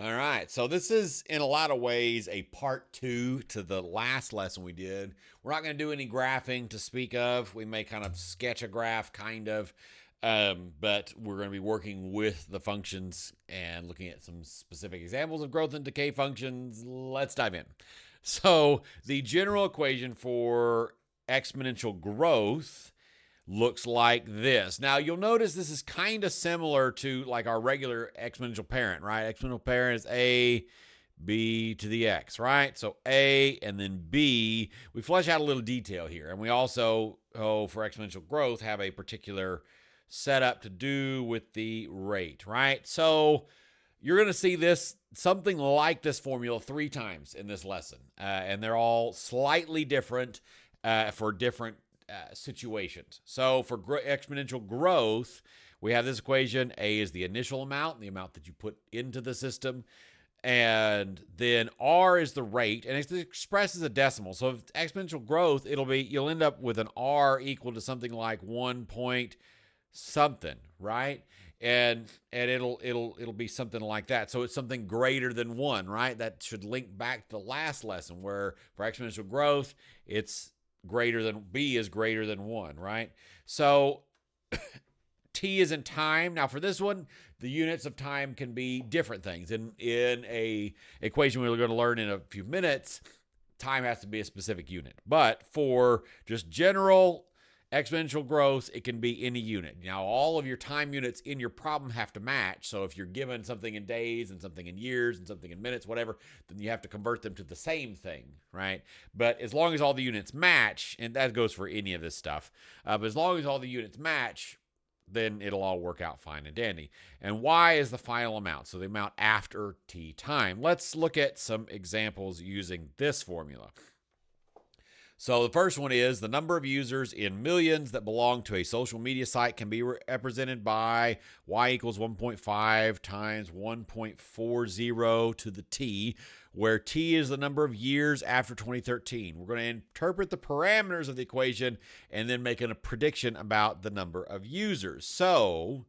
All right, so this is in a lot of ways a part two to the last lesson we did. We're not going to do any graphing to speak of. We may kind of sketch a graph, kind of, but we're going to be working with the functions and looking at some specific examples of growth and decay functions. Let's dive in. So, the general equation for exponential growth looks like this. Now, you'll notice this is kind of similar to like our regular exponential parent, right? Exponential parent is a b to the x, right? So a and then b. We flesh out a little detail here. And we also, for exponential growth, have a particular setup to do with the rate, right? So you're going to see this, something like this formula 3 times in this lesson. And they're all slightly different for different situations. So for exponential growth, we have this equation. A is the initial amount, the amount that you put into the system. And then R is the rate, and it's expressed as a decimal. So if exponential growth, you'll end up with an R equal to something like 1 point something, right? And it'll be something like that. So it's something greater than 1, right? That should link back to the last lesson where for exponential growth, it's greater than b is greater than 1, right? So t is in time. Now for this one, the units of time can be different things. In a equation we're going to learn in a few minutes, time has to be a specific unit. But for just general exponential growth, it can be any unit. Now, all of your time units in your problem have to match. So if you're given something in days and something in years and something in minutes, whatever, then you have to convert them to the same thing, right? But as long as all the units match, and that goes for any of this stuff, but as long as all the units match, then it'll all work out fine and dandy. And y is the final amount, so the amount after t time. Let's look at some examples using this formula. So the first one is the number of users in millions that belong to a social media site can be represented by y equals 1.5 times 1.40 to the t, where t is the number of years after 2013. We're going to interpret the parameters of the equation and then make a prediction about the number of users. So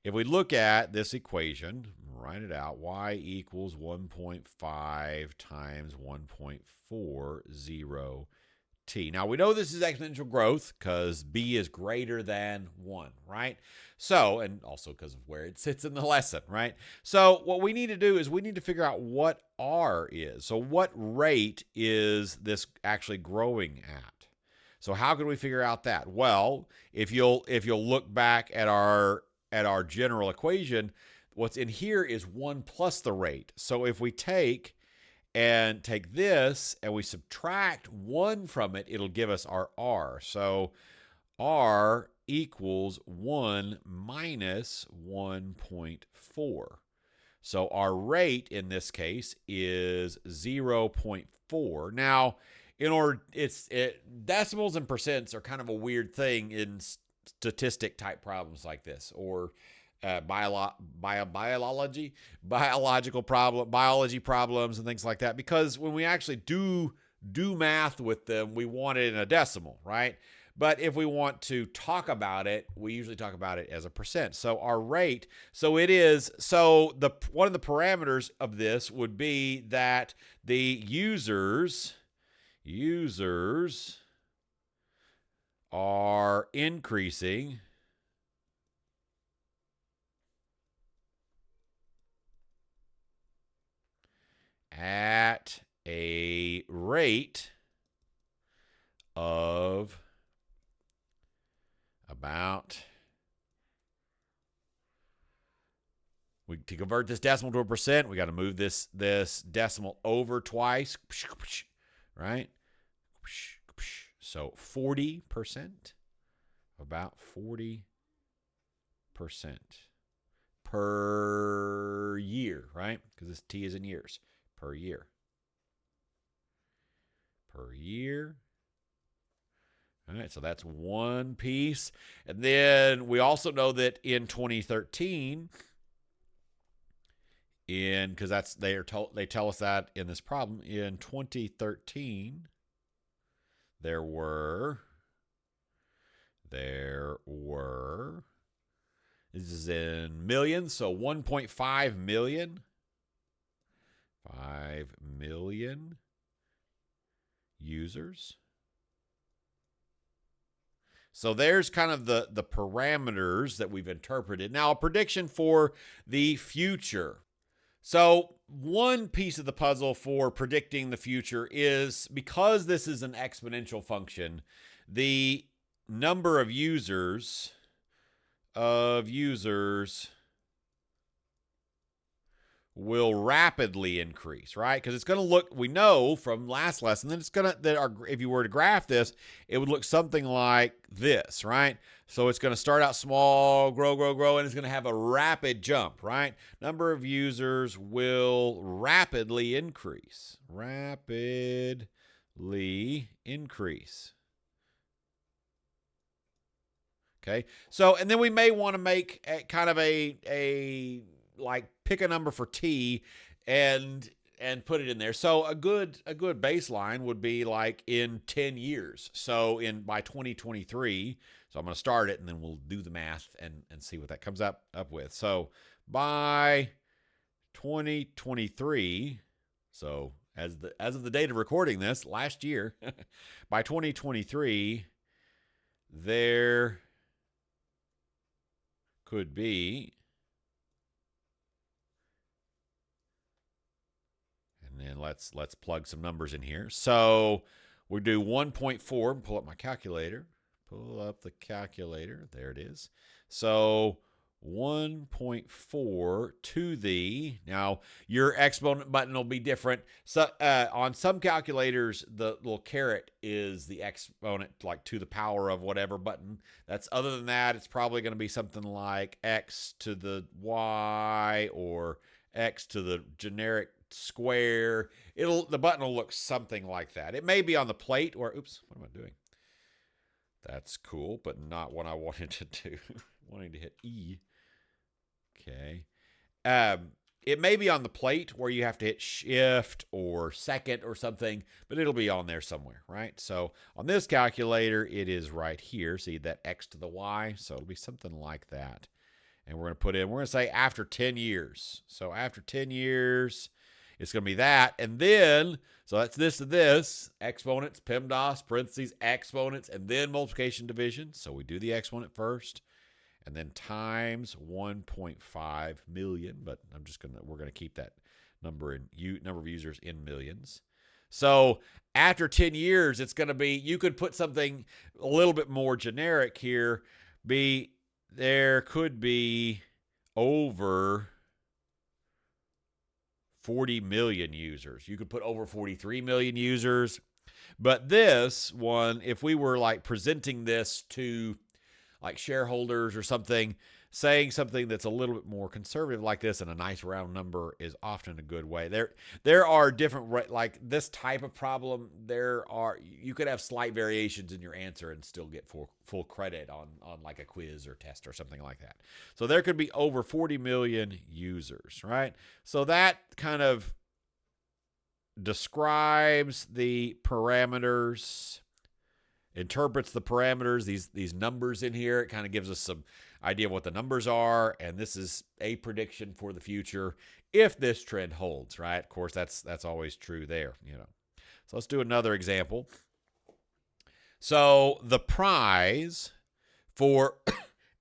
if we look at this equation, write it out, y equals 1.5 times 1.40 t. Now, we know this is exponential growth because b is greater than 1, right? So, and also because of where it sits in the lesson, right? So, what we need to do is we need to figure out what r is. So, what rate is this actually growing at? So, how can we figure out that? Well, if you'll look back at our general equation, what's in here is 1 plus the rate. So, if we take this and we subtract 1 from it, it'll give us our r. So r equals 1 minus 1.4. So our rate in this case is 0.4. Now, decimals and percents are kind of a weird thing in statistic type problems like this, or biology problems and things like that, because when we actually do math with them, we want it in a decimal, right? But if we want to talk about it, we usually talk about it as a percent. So our rate, one of the parameters of this would be that the users are increasing at a rate of about, to convert this decimal to a percent, we got to move this decimal over twice, right? So 40%, about 40% per year, right? Because this t is in years. Per year. All right, so that's one piece. And then we also know that in 2013, because they tell us that in this problem, in 2013, there were, this is in millions, so 1.5 million 5 million users. So there's kind of the parameters that we've interpreted. Now, a prediction for the future. So one piece of the puzzle for predicting the future is, because this is an exponential function, the number of users will rapidly increase, right? Because it's going to look, we know from last lesson that it's going to, if you were to graph this, it would look something like this, right? So it's going to start out small, grow, and it's going to have a rapid jump, right? Number of users will rapidly increase. Okay. So, and then we may want to make kind of a like pick a number for t and put it in there. So a good baseline would be like in 10 years. So by 2023, so I'm going to start it and then we'll do the math and see what that comes up with. So by 2023, so as of the date of recording this last year, by 2023, there could be, and then let's plug some numbers in here. So we do 1.4, pull up my calculator, there it is. So 1.4 to the, now your exponent button will be different. So on some calculators, the little caret is the exponent, like to the power of whatever button. That's, other than that, it's probably going to be something like x to the y or x to the generic square. The button will look something like that. It may be on the plate, or oops, what am I doing? That's cool, but not what I wanted to do. Wanting to hit E. Okay. It may be on the plate where you have to hit shift or second or something, but it'll be on there somewhere, right? So on this calculator, it is right here. See that X to the Y? So it'll be something like that. And we're going to put in, we're going to say after 10 years. So after 10 years, it's going to be that. And then, so that's this to this, exponents, PEMDAS, parentheses, exponents, and then multiplication division. So we do the exponent first, and then times 1.5 million. But we're going to keep that number of users in millions. So after 10 years, it's going to be, you could put something a little bit more generic here, there could be over 40 million users. You could put over 43 million users. But this one, if we were like presenting this to like shareholders or something, saying something that's a little bit more conservative like this, and a nice round number is often a good way. There are different, like this type of problem, you could have slight variations in your answer and still get full credit on like a quiz or test or something like that. So there could be over 40 million users, right? So that kind of describes the parameters, interprets the parameters, these numbers in here. It kind of gives us some idea of what the numbers are, and this is a prediction for the future if this trend holds, right? Of course, that's always true there, So let's do another example. So the prize for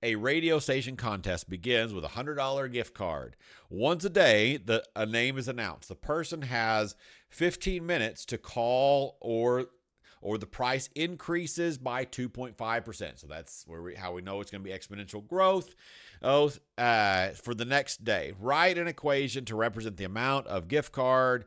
a radio station contest begins with a $100 gift card. Once a day, a name is announced. The person has 15 minutes to call, or the price increases by 2.5%. So that's how we know it's going to be exponential growth. For the next day, write an equation to represent the amount of gift card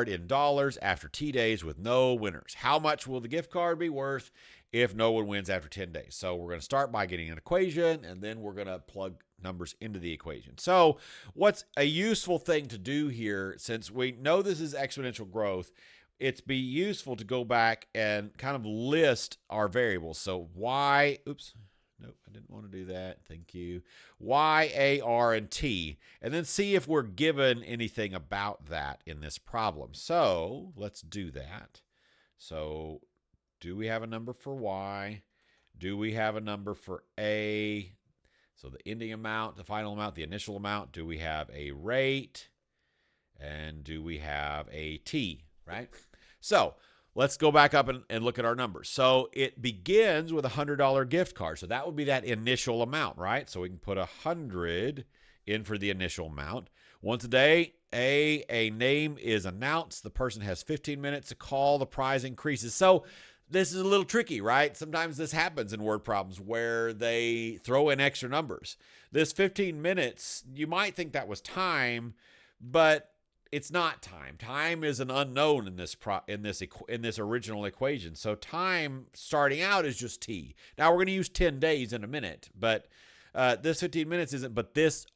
in dollars after T days with no winners. How much will the gift card be worth if no one wins after 10 days? So we're going to start by getting an equation, and then we're going to plug numbers into the equation. So what's a useful thing to do here, since we know this is exponential growth, it's be useful to go back and kind of list our variables. So y, oops, nope, I didn't want to do that. Thank you. Y, A, R, and T, and then see if we're given anything about that in this problem. So let's do that. So do we have a number for Y? Do we have a number for A? So the ending amount, the final amount, the initial amount. Do we have a rate? And do we have a t, right? So let's go back up and look at our numbers. So it begins with a $100 gift card. So that would be that initial amount, right? So we can put 100 in for the initial amount. Once a day, a name is announced. The person has 15 minutes to call. The prize increases. So this is a little tricky, right? Sometimes this happens in word problems where they throw in extra numbers. This 15 minutes, you might think that was time, but it's not time. Time is an unknown in this original equation. So time starting out is just t. Now we're going to use 10 days in a minute, but this 15 minutes isn't. But this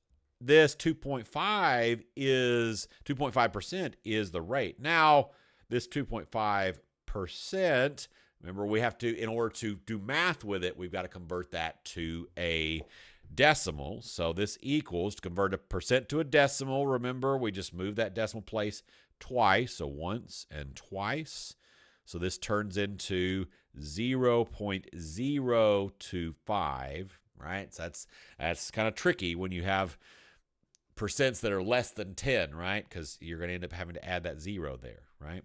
2.5% is the rate. Now this 2.5%. Remember, we have to, in order to do math with it, we've got to convert that to a decimal. So this equals, to convert a percent to a decimal, remember, we just move that decimal place twice, so once and twice. So this turns into 0.025, right? So that's kind of tricky when you have percents that are less than 10, right? Because you're going to end up having to add that 0 there, right?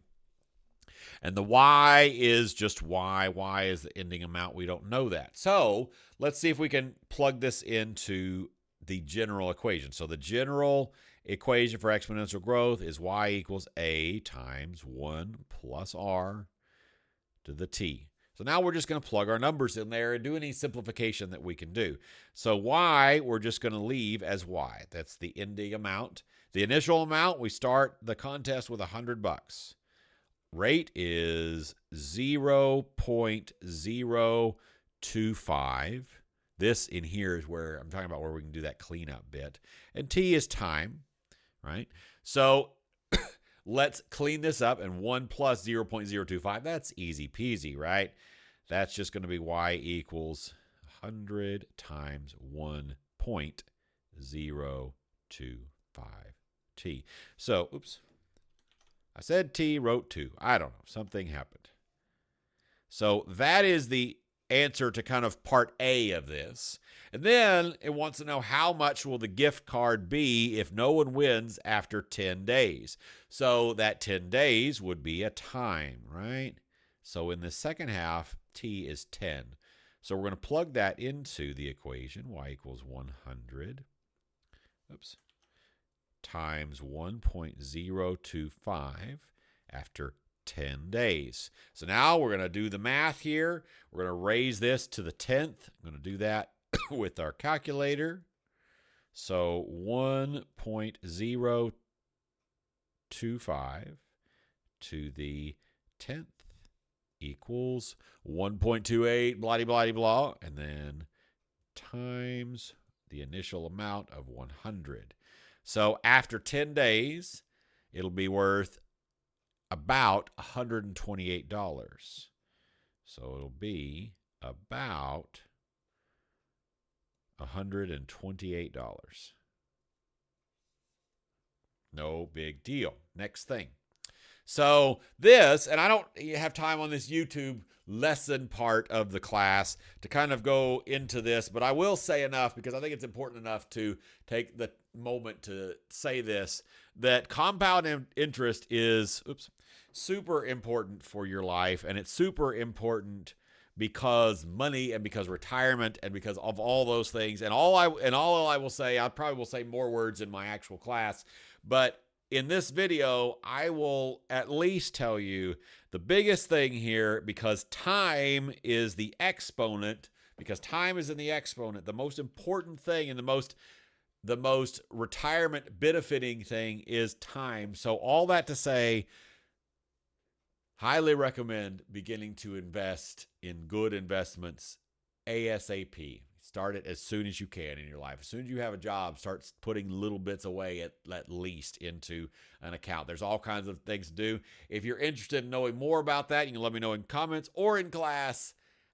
And the y is just y. Y is the ending amount. We don't know that. So let's see if we can plug this into the general equation. So the general equation for exponential growth is y equals a times 1 plus r to the t. So now we're just going to plug our numbers in there and do any simplification that we can do. So y, we're just going to leave as y. That's the ending amount. The initial amount, we start the contest with $100. Rate is 0.025. This in here is where I'm talking about where we can do that cleanup bit. And t is time, right? So let's clean this up. And 1 plus 0.025, that's easy peasy, right? That's just going to be y equals 100 times 1.025t. So, oops. I said t, wrote 2. I don't know. Something happened. So that is the answer to kind of part A of this. And then it wants to know how much will the gift card be if no one wins after 10 days. So that 10 days would be a time, right? So in the second half, t is 10. So we're going to plug that into the equation. Y equals 100. Oops. Times 1.025 after 10 days. So now we're going to do the math here. We're going to raise this to the 10th. I'm going to do that with our calculator. So 1.025 to the 10th equals 1.28, blah, blah, blah, and then times the initial amount of 100. So after 10 days, it'll be worth about $128. So it'll be about $128. No big deal. Next thing. So this, and I don't have time on this YouTube lesson part of the class to kind of go into this, but I will say enough because I think it's important enough to take the moment to say this, that compound interest is super important for your life, and it's super important because money and because retirement and because of all those things. And all I will say, I probably will say more words in my actual class, but in this video, I will at least tell you the biggest thing here, because time is the exponent, because time is in the exponent, the most important thing and the most retirement benefiting thing is time. So all that to say, highly recommend beginning to invest in good investments ASAP. Start it as soon as you can in your life. As soon as you have a job, start putting little bits away at least into an account. There's all kinds of things to do. If you're interested in knowing more about that, you can let me know in comments or in class.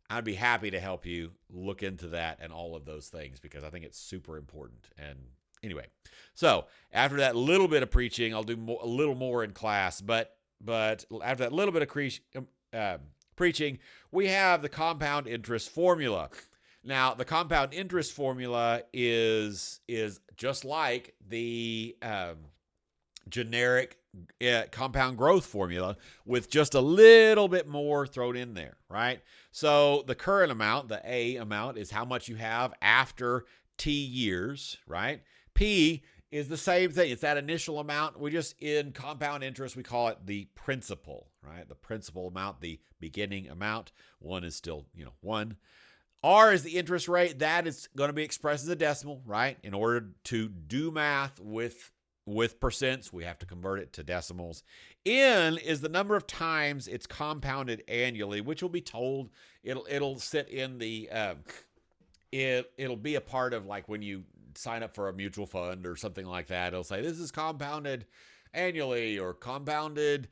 I'd be happy to help you look into that and all of those things because I think it's super important. And anyway, so after that little bit of preaching, I'll do a little more in class. But after that little bit of preaching, we have the compound interest formula. Now, the compound interest formula is just like the generic compound growth formula with just a little bit more thrown in there, right? So the current amount, the A amount, is how much you have after T years, right? P is the same thing. It's that initial amount. We just, in compound interest, we call it the principal, right? The principal amount, the beginning amount. One is still, 1. R is the interest rate. That is going to be expressed as a decimal, right? In order to do math with percents, we have to convert it to decimals. N is the number of times it's compounded annually, which will be told. It'll sit in the it'll be a part of, like, when you sign up for a mutual fund or something like that. It'll say this is compounded annually or compounded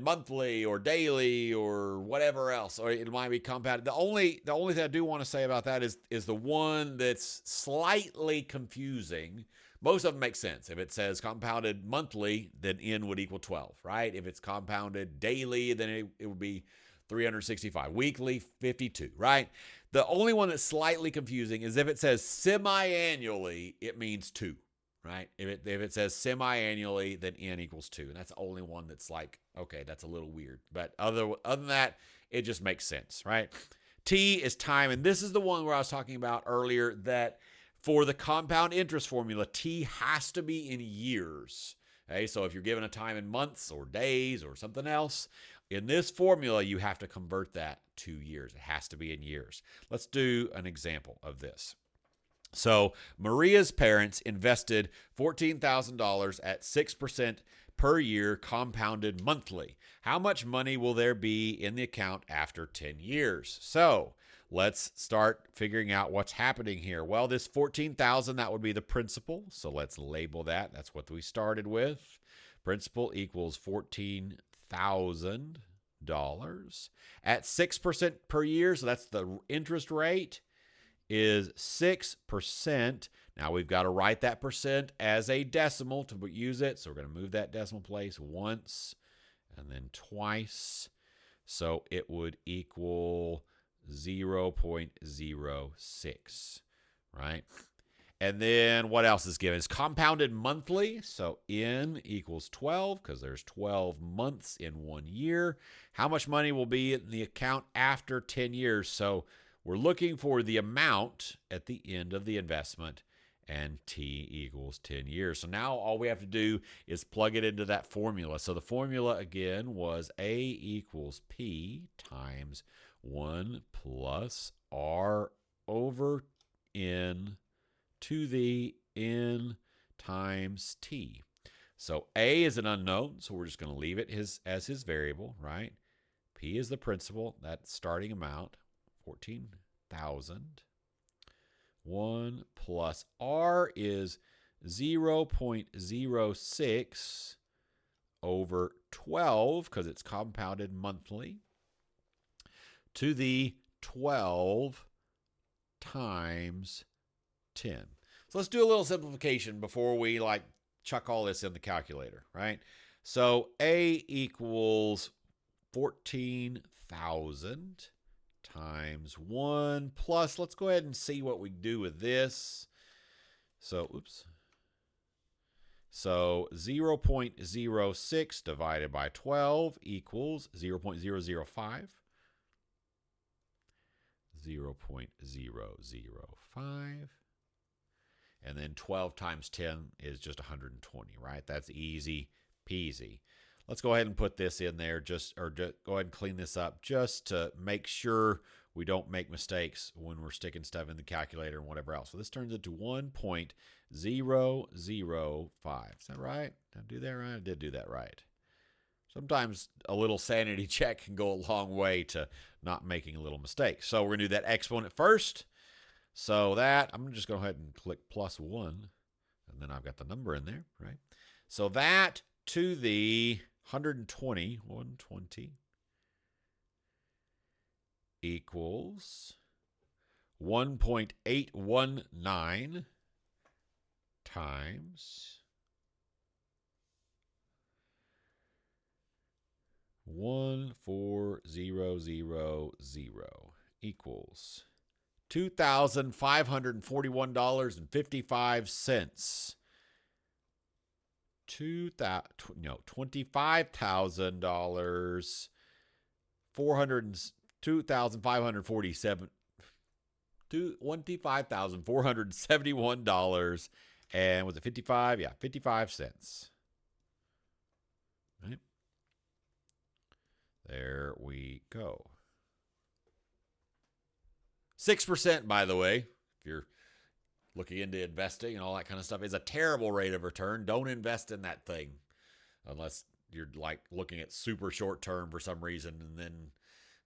monthly or daily or whatever else, or it might be compounded. The only thing I do want to say about that is the one that's slightly confusing. Most of them make sense. If it says compounded monthly, then N would equal 12, right? If it's compounded daily, then it would be 365. Weekly, 52, right? The only one that's slightly confusing is if it says semi-annually, it means 2, right? If it says semi-annually, then N equals 2. And that's the only one that's like, okay, that's a little weird. But other than that, it just makes sense, right? T is time. And this is the one where I was talking about earlier, that for the compound interest formula, T has to be in years. Okay, so if you're given a time in months or days or something else, in this formula, you have to convert that to years. It has to be in years. Let's do an example of this. So Maria's parents invested $14,000 at 6% per year compounded monthly. How much money will there be in the account after 10 years? So let's start figuring out what's happening here. Well, this $14,000, that would be the principal. So let's label that. That's what we started with. Principal equals $14,000 at 6% per year. So that's the interest rate, is 6%. Now we've got to write that percent as a decimal to use it. So we're going to move that decimal place once and then twice. So it would equal 0.06, right? And then what else is given? It's compounded monthly. So N equals 12 because there's 12 months in 1 year. How much money will be in the account after 10 years? So we're looking for the amount at the end of the investment, and T equals 10 years. So now all we have to do is plug it into that formula. So the formula again was A equals P times 1 plus R over N to the N times T. So A is an unknown, so we're just going to leave it as his variable, right? P is the principal, that starting amount, 14,000. 1 plus R is 0.06 over 12, because it's compounded monthly, to the 12 times 10. So let's do a little simplification before we chuck all this in the calculator, right? So A equals 14,000 times 1 plus, let's go ahead and see what we do with this. So 0.06 divided by 12 equals 0.005. 0.005. And then 12 times 10 is just 120, right? That's easy peasy. Let's go ahead and put this in there, go ahead and clean this up just to make sure we don't make mistakes when we're sticking stuff in the calculator and whatever else. So this turns into 1.005. Is that right? Did I do that right? I did do that right. Sometimes a little sanity check can go a long way to not making a little mistake. So we're going to do that exponent first. So that, I'm just going to go ahead and click plus 1. And then I've got the number in there, right? So that to the 120 equals 1.819 times 14000 equals $2,541.55. $25,000, 2,547, $25,471, and was it 55? Yeah, 55 cents. Right. There we go. 6%, by the way, if you're looking into investing and all that kind of stuff, is a terrible rate of return. Don't invest in that thing unless you're like looking at super short term for some reason, and then,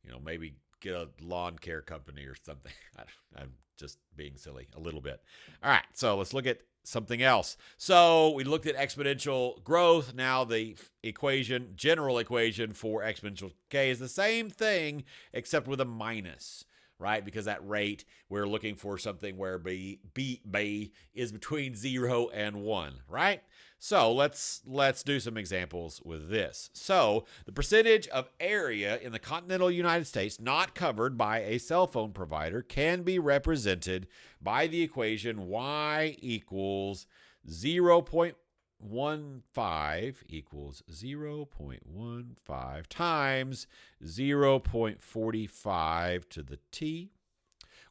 you know, maybe get a lawn care company or something. I'm just being silly a little bit. All right, so let's look at something else. So we looked at exponential growth. Now the equation, general equation for exponential decay is the same thing except with a minus, right? Because that rate, we're looking for something where b is between 0 and 1, right? So let's do some examples with this. So the percentage of area in the continental United States not covered by a cell phone provider can be represented by the equation y equals 0.15 equals 0.15 times 0.45 to the t,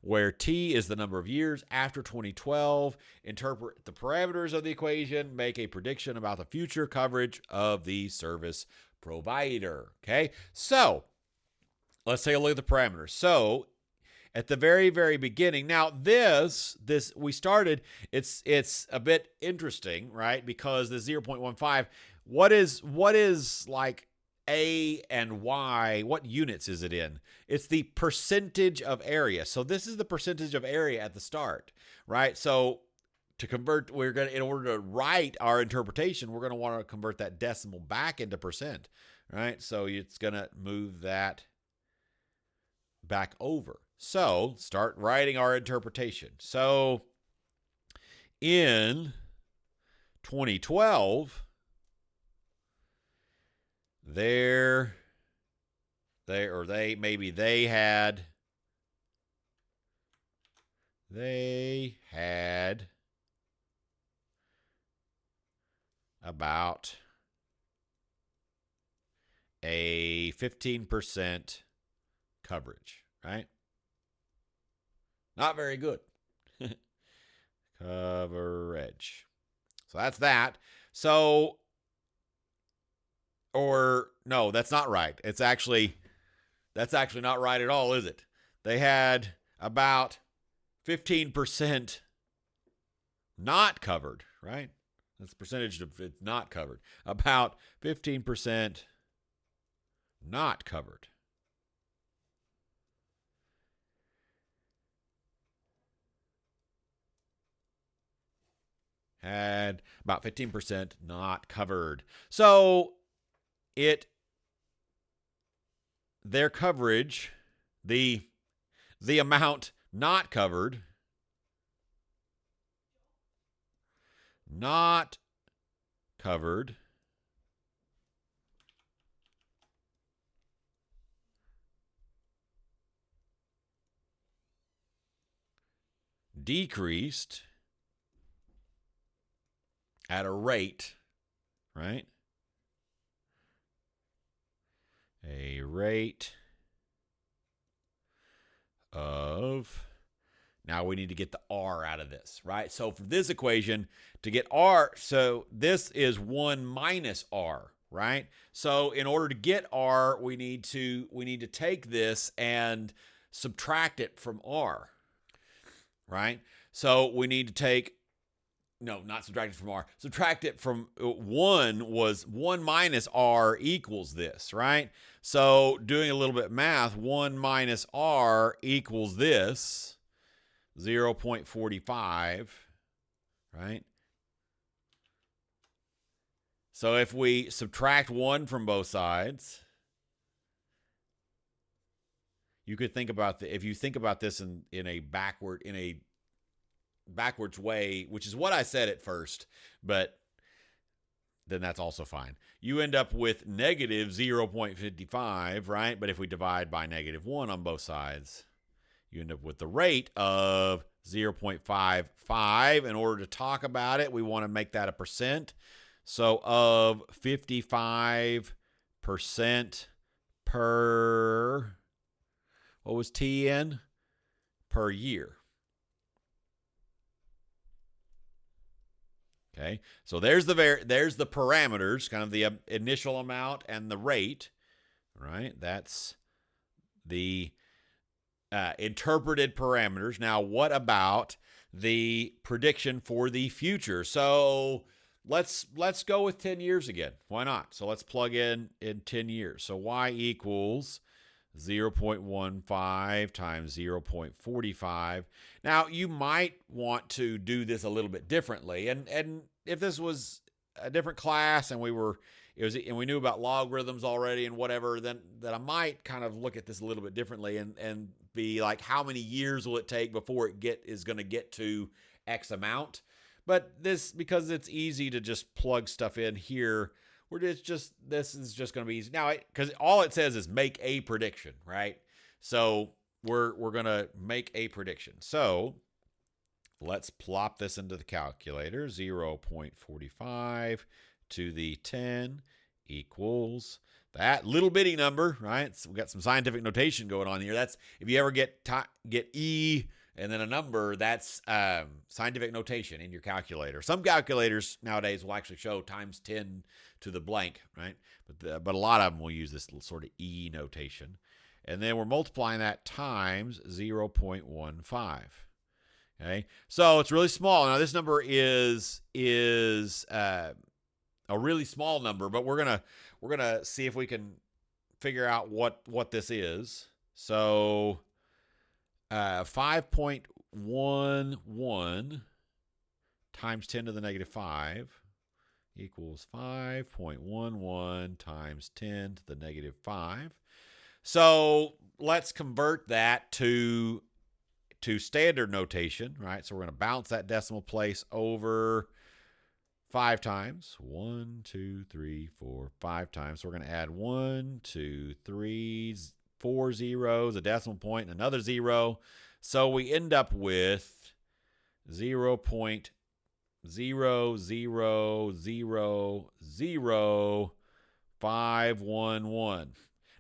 where t is the number of years after 2012. Interpret the parameters of the equation, make a prediction about the future coverage of the service provider. Okay, so let's take a look at the parameters. So at the very, very beginning, now this we started, it's a bit interesting, right? Because the 0.15, what is like A and Y, what units is it in? It's the percentage of area. So this is the percentage of area at the start, right? So to convert, in order to write our interpretation, we're going to want to convert that decimal back into percent, right? So it's going to move that back over. So start writing our interpretation. So in 2012, they had about a 15% coverage, right? Not very good. Coverage. So that's that. So, or no, that's not right. That's actually not right at all, is it? They had about 15% not covered, right? That's the percentage of it's not covered. About 15% not covered. Had about 15% not covered. So their coverage, the amount not covered, decreased at a rate, right? A rate of, now we need to get the R out of this, right? So for this equation, to get R, so this is 1 minus R, right? So in order to get R, we need to take this and subtract it from R, right? So we need to take, no, not subtract it from R. Subtract it from 1 was 1 minus R equals this, right? So doing a little bit of math, 1 minus R equals this, 0.45, right? So if we subtract 1 from both sides, you could think about if you think about this in a backwards way, which is what I said at first, but then that's also fine. You end up with negative 0.55, right? But if we divide by negative 1 on both sides, you end up with the rate of 0.55. In order to talk about it, we want to make that a percent. So of 55% per, what was T in? Per year. Okay, so there's the parameters, kind of the initial amount and the rate, right? That's the interpreted parameters. Now, what about the prediction for the future? So let's go with 10 years again. Why not? So let's plug in 10 years. So y equals 0.15 times 0.45. Now, you might want to do this a little bit differently. And if this was a different class and we knew about logarithms already and whatever, then I might kind of look at this a little bit differently and be like, how many years will it take before it is going to get to X amount? But because it's easy to just plug stuff in here, this is just going to be easy. Now, because all it says is make a prediction, right? So we're going to make a prediction. So let's plop this into the calculator. 0.45 to the 10 equals that little bitty number, right? So we got some scientific notation going on here. That's if you ever get E and then a number, that's scientific notation in your calculator. Some calculators nowadays will actually show times 10 to the blank, right? But a lot of them will use this sort of E notation. And then we're multiplying that times 0.15. Okay, so it's really small. Now this number is a really small number, but we're gonna see if we can figure out what this is. So 5.11 times 10 to the negative 5 equals 5.11 times 10 to the negative 5. So let's convert that to standard notation, right? So we're going to bounce that decimal place over 5 times. 1, 2, 3, 4, 5 times. So we're going to add 1, 2, 3, 4 zeros, a decimal point, and another 0. So we end up with 0.0000511.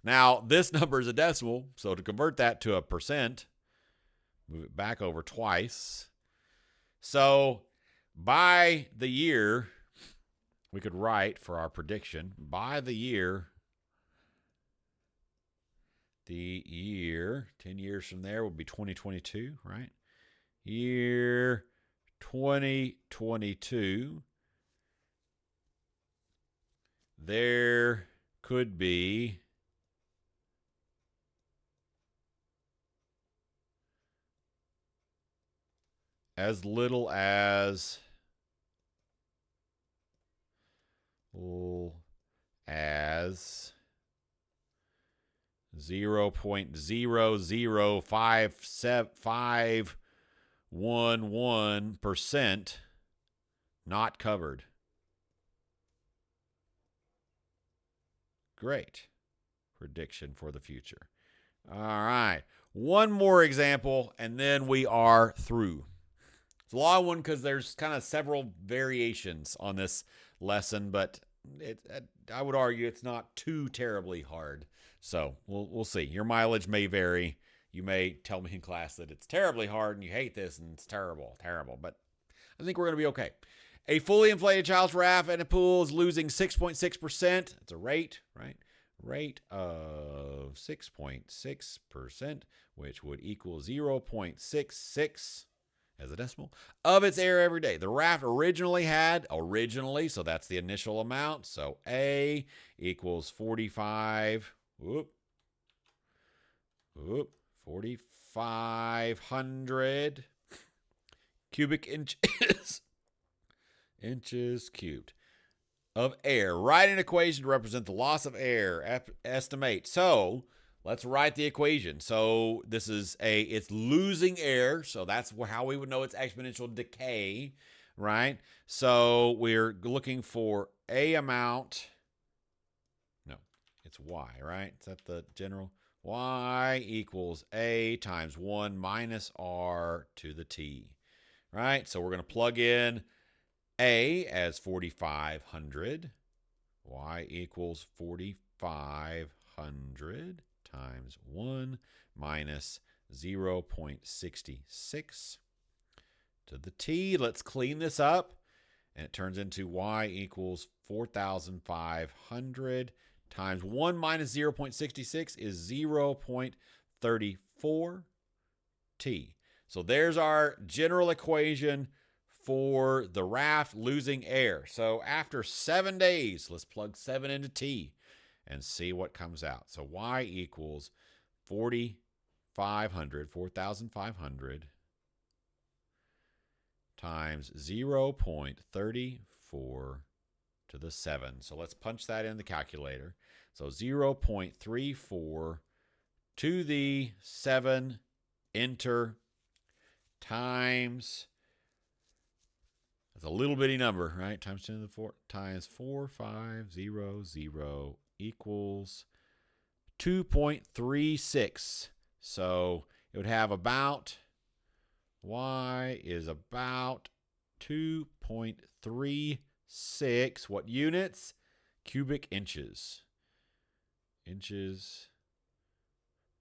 Now, this number is a decimal, so to convert that to a percent, move it back over twice. So by the year, we could write for our prediction, by the year, 10 years from there will be 2022, right? Year 2022, there could be as little as 0.00511% not covered. Great prediction for the future. All right, one more example, and then we are through. It's a long one because there's kind of several variations on this lesson, but I would argue it's not too terribly hard. So we'll see. Your mileage may vary. You may tell me in class that it's terribly hard and you hate this and it's terrible, but I think we're going to be okay. A fully inflated child's raft in a pool is losing 6.6%. It's a rate, right? Rate of 6.6%, which would equal 0.66 as a decimal of its air every day. The raft originally, so that's the initial amount. So A equals 4,500 cubic inches cubed of air. Write an equation to represent the loss of air. Estimate. So let's write the equation. So this is it's losing air. So that's how we would know it's exponential decay, right? So we're looking for a amount. No, it's y, right? Is that the general? y equals a times 1 minus r to the t. Right? So we're going to plug in a as 4,500. Y equals 4,500 times 1 minus 0.66 to the t. Let's clean this up. And it turns into y equals 4,500 times 1 minus 0.66 is 0.34 t. So there's our general equation for the raft losing air. So after 7 days, let's plug 7 into t and see what comes out. So y equals 4,500 times 0.34 to the 7. So let's punch that in the calculator. So 0.34 to the 7, enter, times, that's a little bitty number, right? Times 10 to the 4, times 4,500 equals 2.36. So it would have about, y is about 2.36, what units? Cubic inches. Inches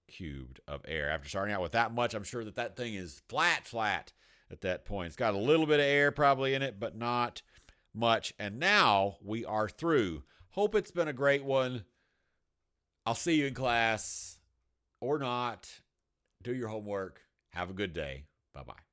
cubed of air. After starting out with that much, I'm sure that that thing is flat at that point. It's got a little bit of air probably in it, but not much. And now we are through. Hope it's been a great one. I'll see you in class or not. Do your homework. Have a good day. Bye-bye.